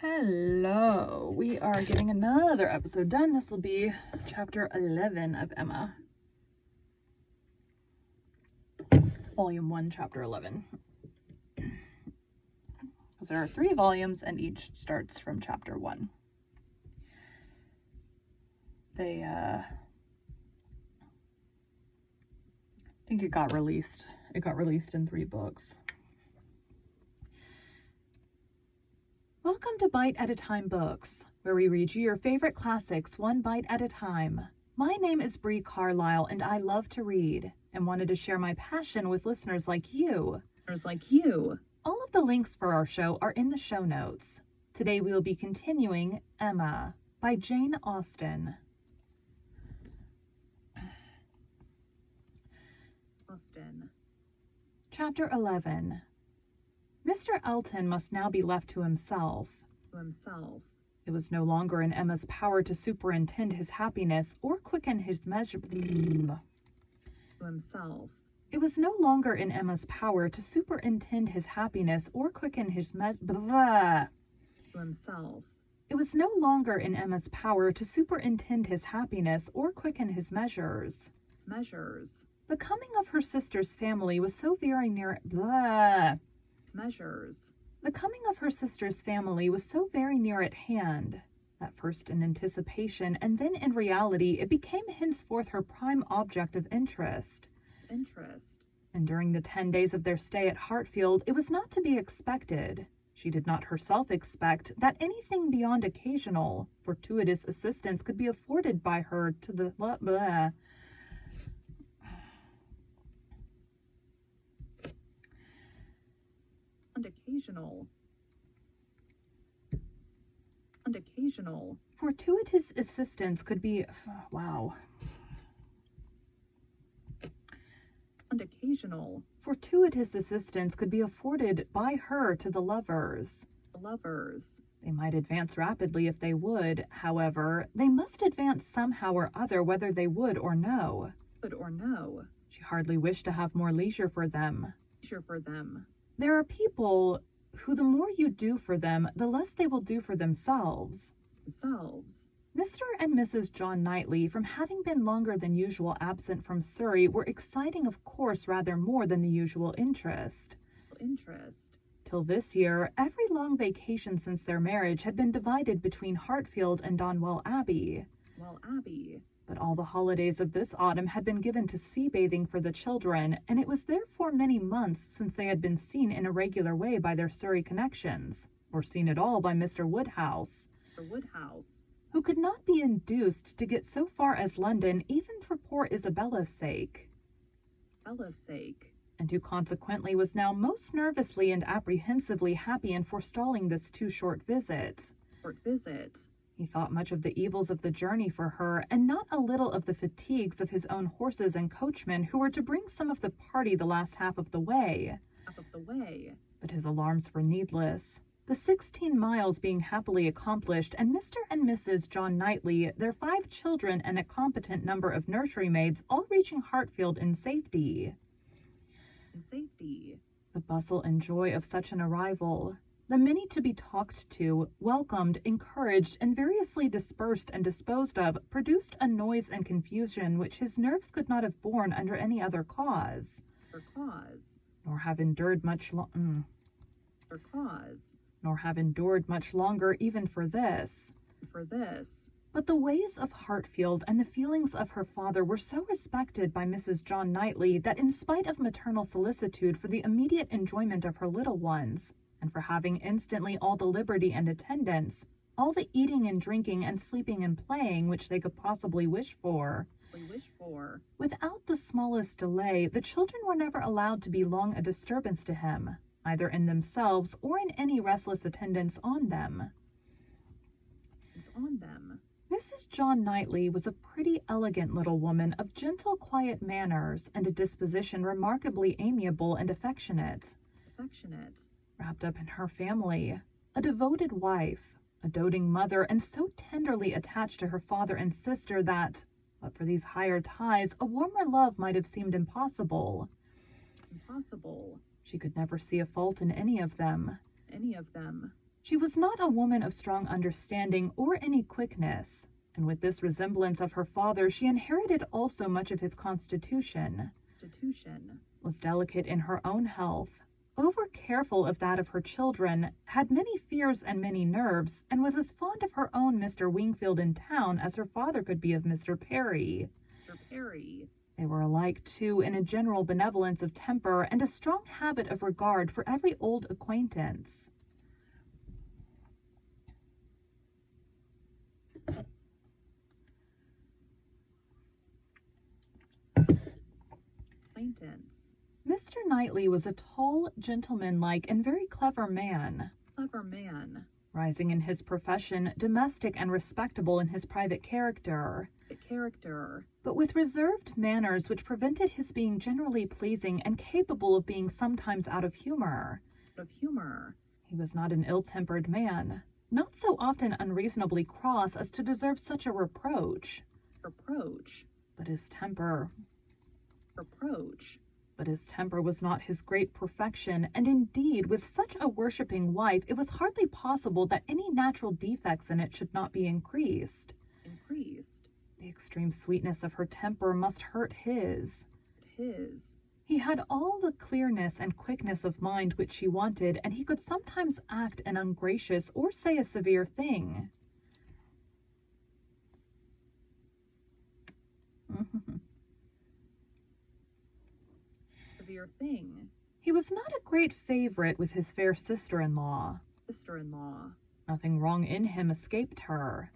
Hello, we are getting another episode done. This will be chapter 11 of Emma. Volume 1, chapter 11. Because there are 3 volumes and each starts from chapter 1. I think it got released. It got released in 3 books. Welcome to Bite at a Time Books, where we read you your favorite classics one bite at a time. My name is Bree Carlisle, and I love to read, and wanted to share my passion with listeners like you. All of the links for our show are in the show notes. Today we will be continuing Emma by Jane Austen. Chapter 11. Mr. Elton must now be left to himself. It was no longer in Emma's power to superintend his happiness or quicken his measure. It was no longer in Emma's power to superintend his happiness or quicken his It was no longer in Emma's power to superintend his happiness or quicken his measures. The coming of her sister's family was so very near. The coming of her sister's family was so very near at hand, that first in anticipation and then in reality it became henceforth her prime object of interest. And during the 10 days of their stay at Hartfield, it was not to be expected, she did not herself expect, that anything beyond occasional, fortuitous assistance could be afforded by her to the Fortuitous assistance could be Fortuitous assistance could be afforded by her to the lovers. They might advance rapidly if they would, however, they must advance somehow or other whether they would or no. She hardly wished to have more leisure for them. There are people who the more you do for them, the less they will do for themselves. Mr. and Mrs. John Knightley, from having been longer than usual absent from Surrey, were exciting, of course, rather more than the usual interest. Till this year, every long vacation since their marriage had been divided between Hartfield and Donwell Abbey. But all the holidays of this autumn had been given to sea-bathing for the children, and it was therefore many months since they had been seen in a regular way by their Surrey connections, or seen at all by Mr. Woodhouse, who could not be induced to get so far as London even for poor Isabella's sake, and who consequently was now most nervously and apprehensively happy in forestalling this too short visit. He thought much of the evils of the journey for her, and not a little of the fatigues of his own horses and coachmen, who were to bring some of the party the last half of the way. But his alarms were needless. The 16 miles being happily accomplished, and Mr. and Mrs. John Knightley, their 5 children, and a competent number of nursery maids, all reaching Hartfield in safety. The bustle and joy of such an arrival, the many to be talked to, welcomed, encouraged, and variously dispersed and disposed of, produced a noise and confusion which his nerves could not have borne under any other cause, nor have endured much longer even for this. But the ways of Hartfield and the feelings of her father were so respected by Mrs. John Knightley that in spite of maternal solicitude for the immediate enjoyment of her little ones, and for having instantly all the liberty and attendance, all the eating and drinking and sleeping and playing which they could possibly wish for, without the smallest delay, the children were never allowed to be long a disturbance to him, either in themselves or in any restless attendance on them. Mrs. John Knightley was a pretty elegant little woman of gentle, quiet manners, and a disposition remarkably amiable and affectionate. Wrapped up in her family, a devoted wife, a doting mother, and so tenderly attached to her father and sister that, but for these higher ties, a warmer love might have seemed impossible. She could never see a fault in any of them. She was not a woman of strong understanding or any quickness, and with this resemblance of her father, she inherited also much of his constitution. Was delicate in her own health, over careful of that of her children, had many fears and many nerves, and was as fond of her own Mr. Wingfield in town as her father could be of Mr. Perry. They were alike, too, in a general benevolence of temper and a strong habit of regard for every old acquaintance. Mr. Knightley was a tall, gentlemanlike, and very clever man. Rising in his profession, domestic and respectable in his private character, but with reserved manners which prevented his being generally pleasing and capable of being sometimes out of humor. He was not an ill-tempered man, not so often unreasonably cross as to deserve such a reproach. But his temper was not his great perfection, and indeed, with such a worshipping wife, it was hardly possible that any natural defects in it should not be increased. The extreme sweetness of her temper must hurt his. He had all the clearness and quickness of mind which she wanted, and he could sometimes act an ungracious or say a severe thing. He was not a great favorite with his fair sister-in-law. Nothing wrong in him escaped her.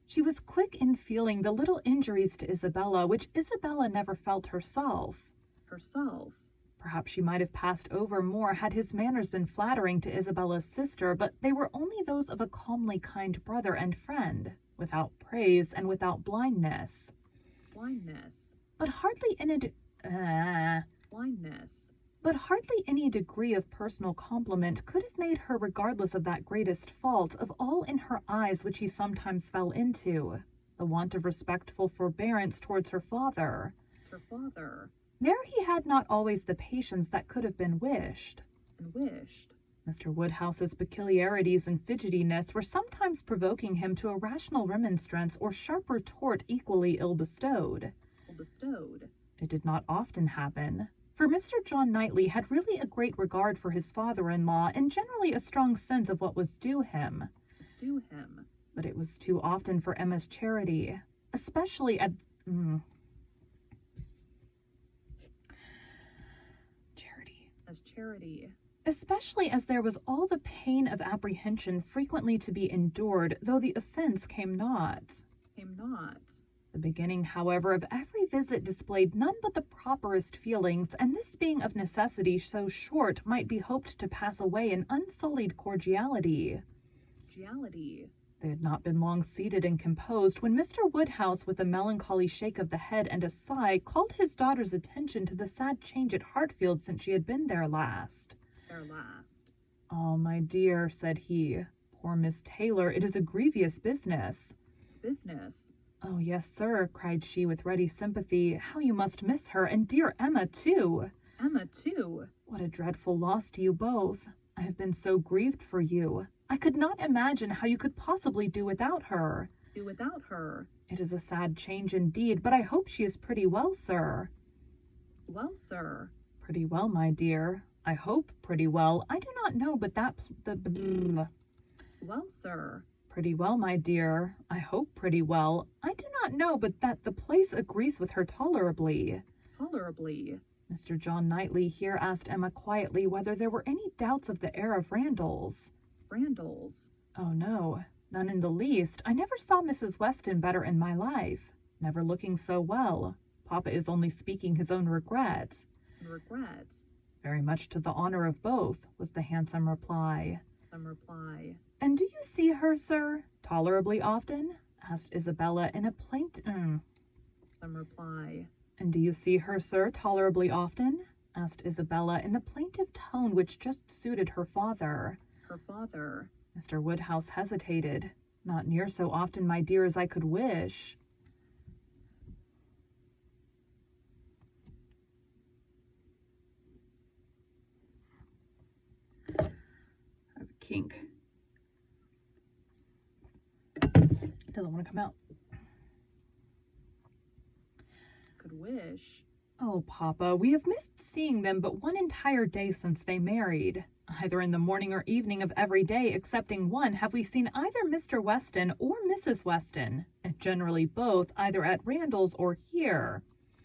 She was quick in feeling the little injuries to Isabella which Isabella never felt herself. Perhaps she might have passed over more had his manners been flattering to Isabella's sister, but they were only those of a calmly kind brother and friend, without praise and without blindness. But hardly any degree of personal compliment could have made her regardless of that greatest fault of all in her eyes which he sometimes fell into, the want of respectful forbearance towards her father. There he had not always the patience that could have been wished. Mr. Woodhouse's peculiarities and fidgetiness were sometimes provoking him to a rational remonstrance or sharp retort equally ill bestowed. It did not often happen, for Mr. John Knightley had really a great regard for his father-in-law and generally a strong sense of what was due him. But it was too often for Emma's charity, especially at... Especially as there was all the pain of apprehension frequently to be endured, though the offense came not. The beginning, however, of every visit displayed none but the properest feelings, and this being of necessity so short might be hoped to pass away in unsullied cordiality. They had not been long seated and composed when Mr. Woodhouse, with a melancholy shake of the head and a sigh, called his daughter's attention to the sad change at Hartfield since she had been there last. "Oh, my dear," said he, "poor Miss Taylor, it is a grievous business." "Oh, yes, sir," cried she with ready sympathy. "How you must miss her, and dear Emma, too." "What a dreadful loss to you both. I have been so grieved for you. I could not imagine how you could possibly do without her. It is a sad change indeed, but I hope she is pretty well, sir." "Pretty well, my dear. I hope pretty well. I do not know but that Pretty well, my dear. I hope pretty well. I do not know but that the place agrees with her tolerably." Mr. John Knightley here asked Emma quietly whether there were any doubts of the heir of Randalls. "Oh, no, none in the least. I never saw Mrs. Weston better in my life. Never looking so well. Papa is only speaking his own regrets." "Very much to the honor of both," was the handsome reply. "And do you see her, sir, tolerably often?" asked Isabella in a And do you see her, sir, tolerably often? Asked Isabella in the plaintive tone which just suited her father. Mr. Woodhouse hesitated. "Not near so often, my dear, as I could wish." kink. It doesn't want to come out. Could wish. Oh, Papa, we have missed seeing them but one entire day since they married. Either in the morning or evening of every day, excepting one, have we seen either Mr. Weston or Mrs. Weston, and generally both, either at Randall's or here.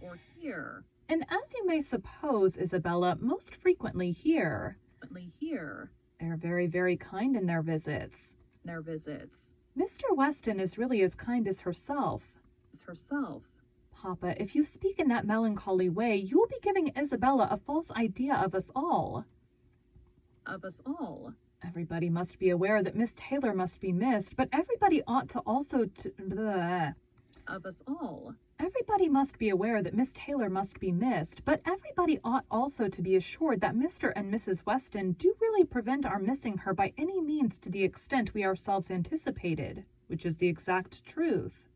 Or here. And as you may suppose, Isabella, most frequently here. Frequently here. They're very, very kind in their visits. Their visits. Mr. Weston is really as kind as herself. As herself. Papa, if you speak in that melancholy way, you will be giving Isabella a false idea of us all. Of us all. Everybody must be aware that Miss Taylor must be missed, but everybody ought to also Of us all. Everybody must be aware that Miss Taylor must be missed, but everybody ought also to be assured that Mr. and Mrs. Weston do really prevent our missing her by any means to the extent we ourselves anticipated, which is the exact truth.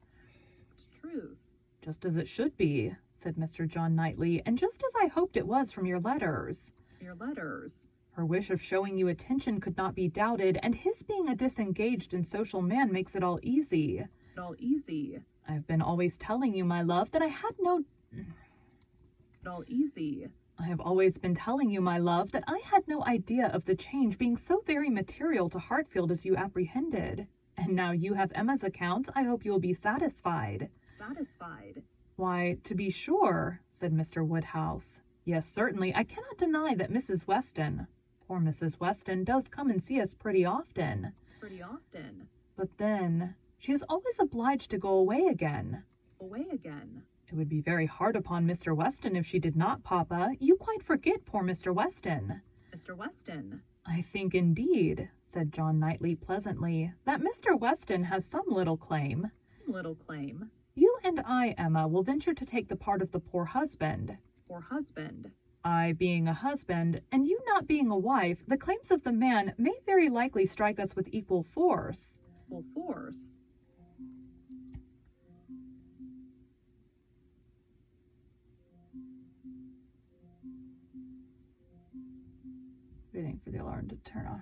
It's truth. Just as it should be, said Mr. John Knightley, and just as I hoped it was from your letters. Your letters. Her wish of showing you attention could not be doubted, and his being a disengaged and social man makes it all easy. All easy. I have been always telling you, my love, that I had no... All easy. I have always been telling you, my love, that I had no idea of the change being so very material to Hartfield as you apprehended. And now you have Emma's account, I hope you will be satisfied. Satisfied. Why, to be sure, said Mr. Woodhouse. Yes, certainly, I cannot deny that Mrs. Weston, poor Mrs. Weston, does come and see us pretty often. Pretty often. But then, she is always obliged to go away again. Away again. It would be very hard upon Mr. Weston if she did not, Papa. You quite forget poor Mr. Weston. Mr. Weston. I think indeed, said John Knightley pleasantly, that Mr. Weston has some little claim. Little claim. You and I, Emma, will venture to take the part of the poor husband. Poor husband. I being a husband, and you not being a wife, the claims of the man may very likely strike us with equal force. Full force. Waiting for the alarm to turn off.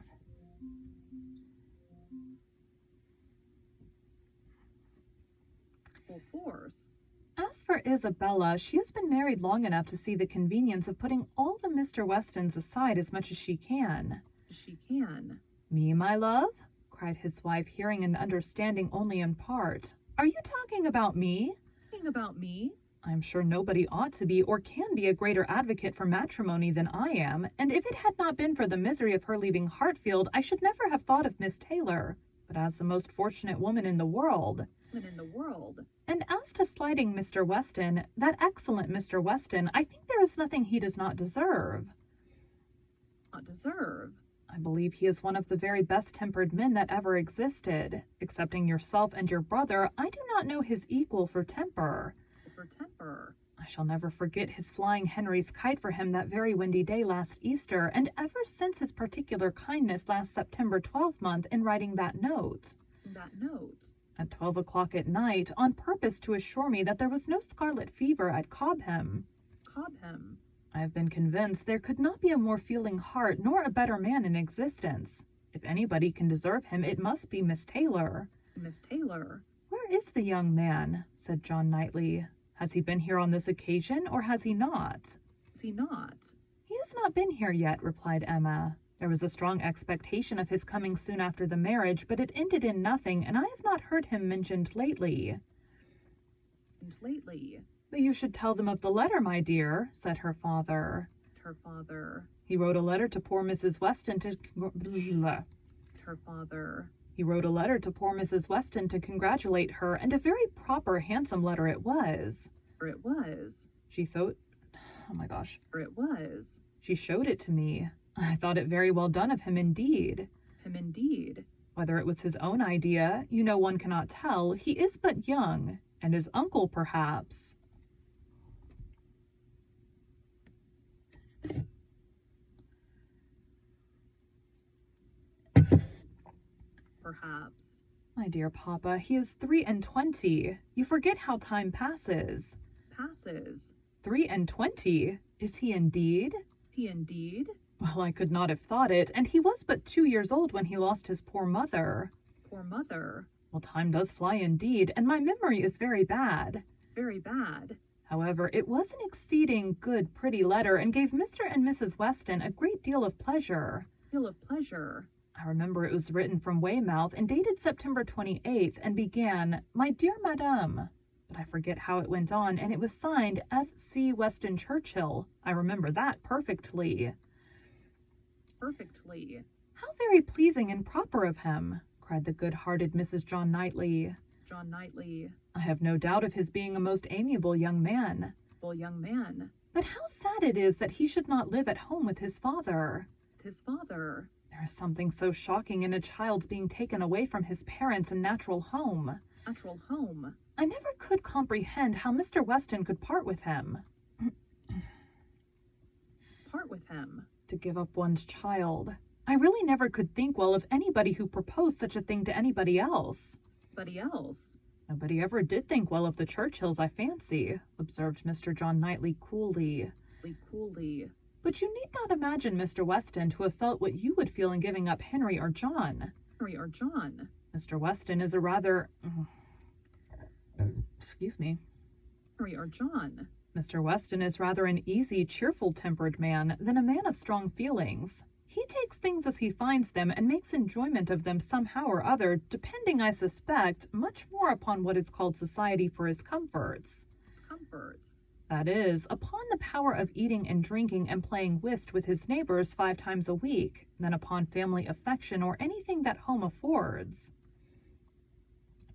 Full force. As for Isabella, she has been married long enough to see the convenience of putting all the Mr. Westons aside as much as she can. She can. Me, my love? Cried his wife, hearing and understanding only in part. Are you talking about me? Talking about me? I'm sure nobody ought to be or can be a greater advocate for matrimony than I am, and if it had not been for the misery of her leaving Hartfield, I should never have thought of Miss Taylor, but as the most fortunate woman in the world. And as to slighting Mr. Weston, that excellent Mr. Weston, I think there is nothing he does not deserve. Not deserve? I believe he is one of the very best-tempered men that ever existed. Excepting yourself and your brother, I do not know his equal for temper. For temper. I shall never forget his flying Henry's kite for him that very windy day last Easter, and ever since his particular kindness last September 12th in writing that note. That note? At 12 o'clock at night, on purpose to assure me that there was no scarlet fever at Cobham. Cobham. I have been convinced there could not be a more feeling heart nor a better man in existence. If anybody can deserve him, it must be Miss Taylor. Miss Taylor. Where is the young man? Said John Knightley. Has he been here on this occasion, or has he not? Has he not? He has not been here yet, replied Emma. There was a strong expectation of his coming soon after the marriage, but it ended in nothing, and I have not heard him mentioned lately. And lately? But you should tell them of the letter, my dear, said her father. Her father. He wrote a letter to poor Mrs. Weston to... Her father. He wrote a letter to poor Mrs. Weston to congratulate her, and a very proper, handsome letter it was. For it was. She thought... Oh my gosh. For it was. She showed it to me. I thought it very well done of him indeed. Him indeed. Whether it was his own idea, you know one cannot tell. He is but young, and his uncle, perhaps. Perhaps. My dear Papa, he is 23. You forget how time passes. Passes. 23? Is he indeed? He indeed? Well, I could not have thought it, and he was but 2 years old when he lost his poor mother. Poor mother. Well, time does fly indeed, and my memory is very bad. Very bad. However, it was an exceeding good, pretty letter, and gave Mr. and Mrs. Weston a great deal of pleasure. Deal of pleasure. I remember it was written from Weymouth and dated September 28th and began, "My dear Madame," but I forget how it went on, and it was signed F.C. Weston Churchill. I remember that perfectly. Perfectly. "How very pleasing and proper of him," cried the good-hearted Mrs. John Knightley. John Knightley. "I have no doubt of his being a most amiable young man. Full young man. But how sad it is that he should not live at home with his father. His father. There is something so shocking in a child's being taken away from his parents and natural home. Natural home. I never could comprehend how Mr. Weston could part with him. Part with him. To give up one's child. I really never could think well of anybody who proposed such a thing to anybody else." Buddy else. "Nobody ever did think well of the Churchills, I fancy," observed Mr. John Knightley coolly. Coolly. "But you need not imagine Mr. Weston to have felt what you would feel in giving up Henry or John. Henry or John. Mr. Weston is a rather... excuse me. Henry or John. Mr. Weston is rather an easy, cheerful-tempered man than a man of strong feelings. He takes things as he finds them and makes enjoyment of them somehow or other, depending, I suspect, much more upon what is called society for his comforts. Comforts. That is, upon the power of eating and drinking and playing whist with his neighbors 5 times a week, than upon family affection or anything that home affords."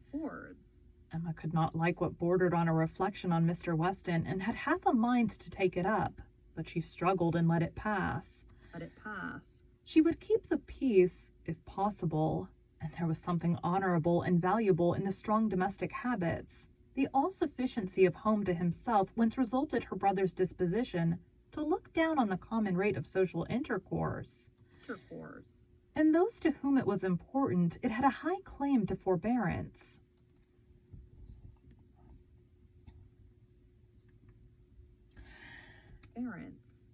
Affords. Emma could not like what bordered on a reflection on Mr. Weston, and had half a mind to take it up, but she struggled and let it pass. Let it pass. She would keep the peace, if possible, and there was something honorable and valuable in the strong domestic habits, the all-sufficiency of home to himself, whence resulted her brother's disposition to look down on the common rate of social intercourse. Intercourse. And those to whom it was important, it had a high claim to forbearance. Parents.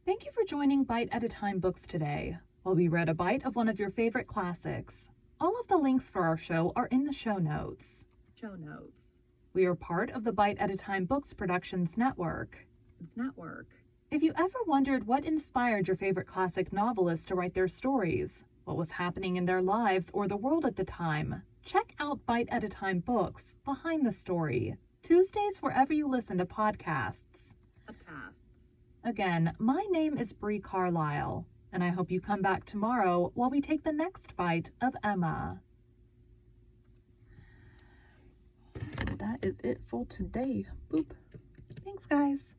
Thank you for joining Bite at a Time Books today, while we read a bite of one of your favorite classics. All of the links for our show are in the show notes. Show notes. We are part of the Bite at a Time Books Productions Network. It's network. If you ever wondered what inspired your favorite classic novelists to write their stories, what was happening in their lives or the world at the time, check out Bite at a Time Books Behind the Story, Tuesdays wherever you listen to podcasts. Again, my name is Bree Carlisle, and I hope you come back tomorrow while we take the next bite of Emma. That is it for today. Boop. Thanks, guys.